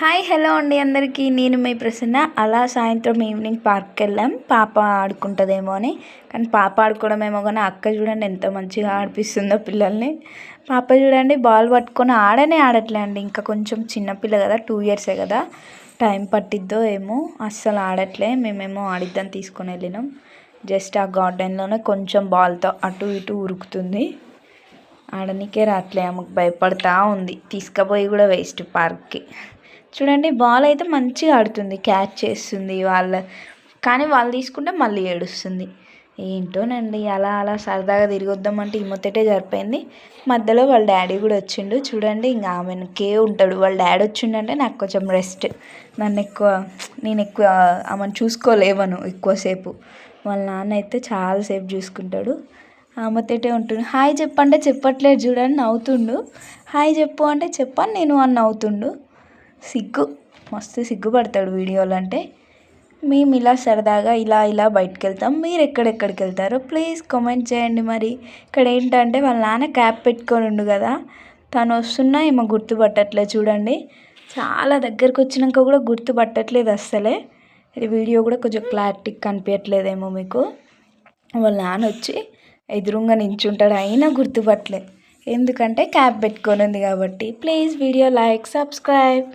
Hi hello అండి అందరికీ. నేను మీ ప్రసన్న. అలా సాయంత్రం ఈవినింగ్ పార్క్కి వెళ్ళాం పాప ఆడుకుంటుందేమో అని. కానీ పాప ఆడుకోవడమేమో కానీ అక్క చూడండి ఎంత మంచిగా ఆడిపిస్తుందో పిల్లల్ని. పాప చూడండి బాల్ పట్టుకొని ఆడట్లే అండి. ఇంకా కొంచెం చిన్నపిల్ల కదా, 2 ఇయర్సే కదా, టైం పట్టిద్దో ఏమో, అస్సలు ఆడట్లే. మేమేమో ఆడిద్దాం తీసుకొని వెళ్ళినాం. జస్ట్ ఆ గార్డెన్లోనే కొంచెం బాల్తో అటు ఇటు ఉరుకుతుంది. ఆడనికే రావట్లే, ఆమెకు భయపడతా ఉంది. తీసుకుపోయి కూడా వేస్ట్ పార్క్కి. చూడండి బాల్ అయితే మంచిగా ఆడుతుంది, క్యాచ్ చేస్తుంది కానీ వాళ్ళు తీసుకుంటే మళ్ళీ ఏడుస్తుంది. ఏంటోనండి, అలా అలా సరదాగా తిరిగి వద్దామంటే ఈ ముచ్చటే సరిపోయింది. మధ్యలో వాళ్ళ డాడీ కూడా వచ్చిండు. చూడండి ఇంకా ఆమెకే ఉంటాడు. వాళ్ళ డాడీ వచ్చిండంటే నాకు కొంచెం రెస్ట్. నేను ఎక్కువ ఆమెను చూసుకోలేవను ఎక్కువసేపు. వాళ్ళ నాన్న అయితే చాలాసేపు చూసుకుంటాడు. ఆమెతోటే ఉంటుండు. హాయ్ చెప్పంటే చెప్పట్లేదు చూడండి, నవ్వుతుండు. హాయ్ చెప్పు అంటే చెప్పాను నేను అని నవ్వుతుండు. మస్తు సిగ్గుపడతాడు వీడియోలు అంటే. మేము ఇలా సరదాగా ఇలా బయటకు వెళ్తాం. మీరు ఎక్కడెక్కడికి వెళ్తారో ప్లీజ్ కామెంట్ చేయండి. మరి ఇక్కడ ఏంటంటే వాళ్ళ నాన్న క్యాప్ పెట్టుకొని ఉండు కదా, తను వస్తున్నా ఏమో గుర్తుపట్టట్లేదు చూడండి. చాలా దగ్గరకు వచ్చినాక కూడా గుర్తుపట్టట్లేదు అస్సలే. ఈ వీడియో కూడా కొంచెం క్లారిటీ కనిపించట్లేదేమో మీకు. వాళ్ళ నాన్న వచ్చి ఎదురుగా నించుంటాడు, అయినా గుర్తుపట్టలే. ఎందుకంటే క్యాప్ పెట్టుకొని ఉంది కాబట్టి. Please video like, subscribe.